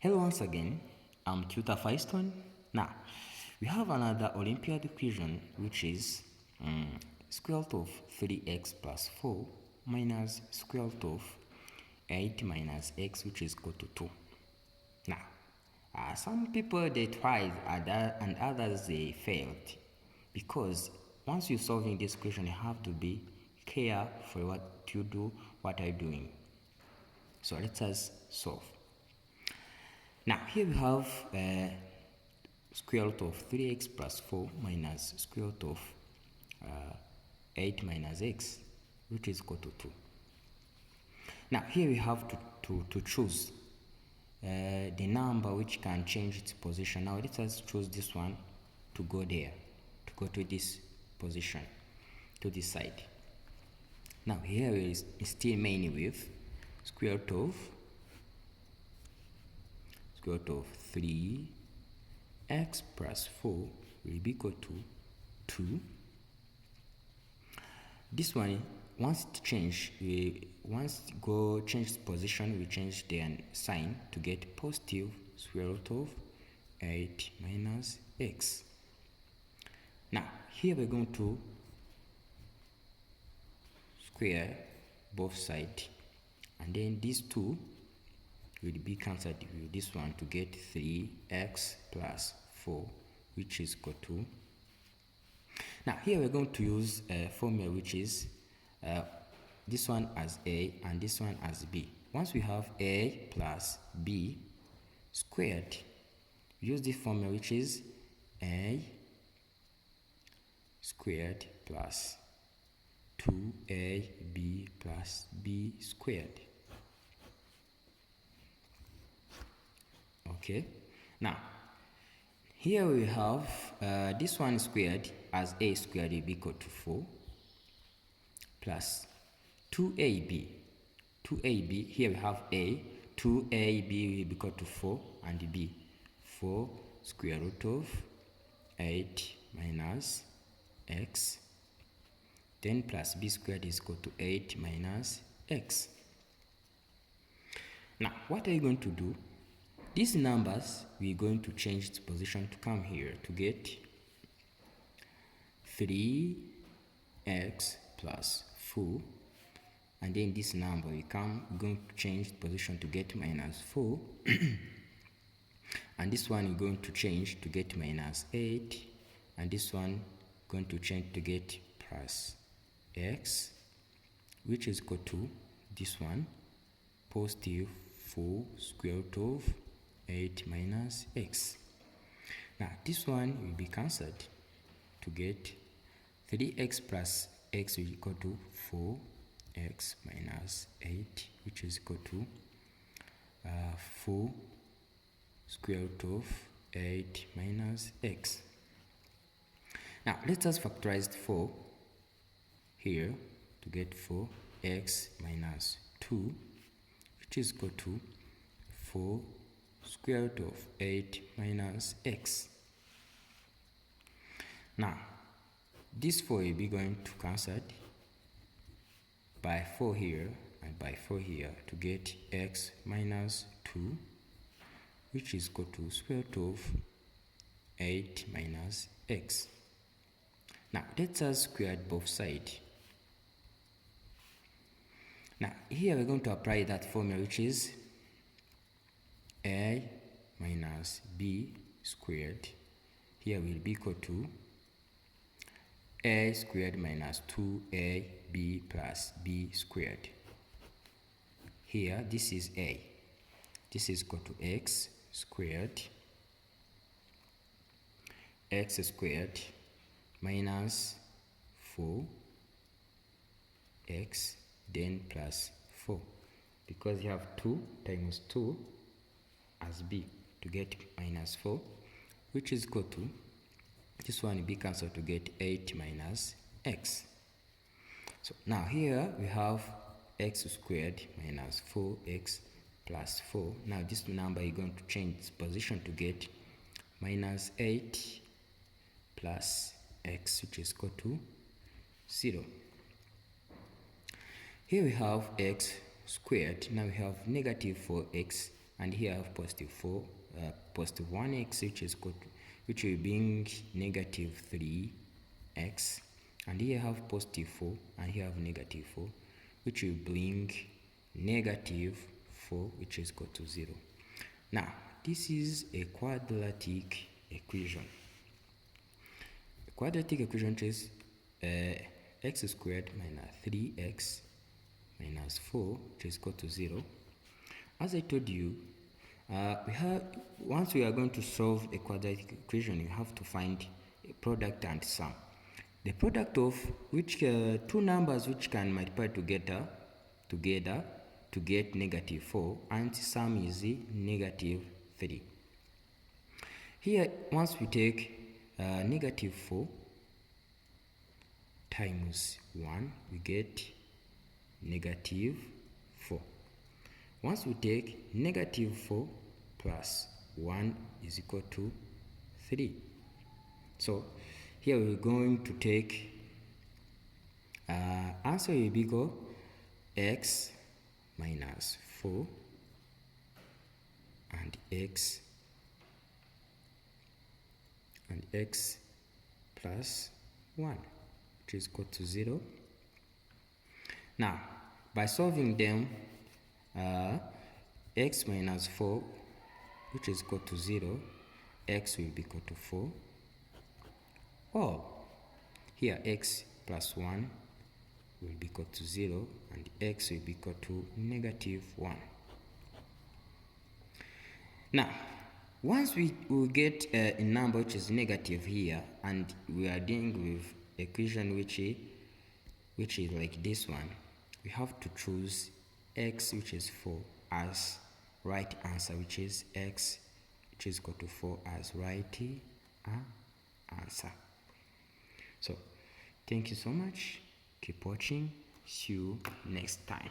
Hello once again, I'm Tutor Firestone. Now, we have another Olympiad question which is square root of 3x plus 4 minus square root of 8 minus x which is equal to 2. Now, some people they tried and others they failed because once you're solving this question you have to be care for what you do, what are you doing. So let us solve. Now here we have square root of 3x plus 4 minus square root of 8 minus x which is equal to 2. Now here we have to choose the number which can change its position. Now let us choose this one to go there, to go to this position, to this side. Now here is still mainly with square root of 3x plus 4 will be equal to 2. This one, once it change, once it go change its position, we change the sign to get positive square root of 8 minus x. Now here we're going to square both sides, and then these two will be cancelled with this one to get 3x plus 4 which is equal to. Now here we're going to use a formula which is this one as a and this one as b. Once we have a plus b squared, we use this formula which is a squared plus 2ab plus b squared. Okay, now here we have this one squared as a squared will be equal to 4 plus 2ab. Here we have a, 2ab will be equal to 4 and b, 4 square root of 8 minus x, then plus b squared is equal to 8 minus x. Now what are you going to do? These numbers, we're going to change its position to come here to get 3x plus 4, and then this number we're going to change the position to get minus 4, and this one we're going to change to get minus 8, and this one going to change to get plus x, which is equal to this one, positive 4 square root of 8 minus x. Now this one will be cancelled to get 3x plus x will equal to 4x minus 8 which is equal to 4 square root of 8 minus x. Now let us factorize 4 here to get 4x minus 2 which is equal to 4 square root of 8 minus x. Now this 4 will be going to cancel by 4 here and by 4 here to get x minus 2 which is equal to square root of 8 minus x. Now let us square both sides. Now here we're going to apply that formula which is a minus b squared here will be equal to a squared minus 2ab plus b squared. Here this is a, this is equal to x squared minus 4x then plus 4, because you have 2 times 2 as b to get minus 4 which is equal to, this one will be cancelled to get 8 minus x. So now here we have x squared minus 4x plus 4. Now this number is going to change its position to get minus 8 plus x which is equal to 0. Here we have x squared. Now we have negative 4x and here I have positive 4, positive 1x, which will bring negative 3x, and here I have positive 4, and here I have negative 4, which will bring negative 4, which is equal to 0. Now, this is a quadratic equation. A quadratic equation is x squared minus 3x minus 4, which is equal to 0. As I told you, once we are going to solve a quadratic equation, you have to find a product and sum. The product of which two numbers which can multiply together to get negative 4, and sum is negative 3. Here, once we take negative 4 times 1, we get negative 4. Once we take negative 4 plus 1 is equal to 3. So here we're going to take answer will be equal x minus 4 and x plus 1, which is equal to 0. Now, by solving them, x minus 4, which is equal to 0, x will be equal to 4. Or here x plus 1 will be equal to 0, and x will be equal to negative 1. Now, once we will get a number which is negative here, and we are dealing with equation which is like this one, we have to choose x, which is 4, as right answer, which is x, which is equal to 4, as right answer. So thank you so much, keep watching, see you next time.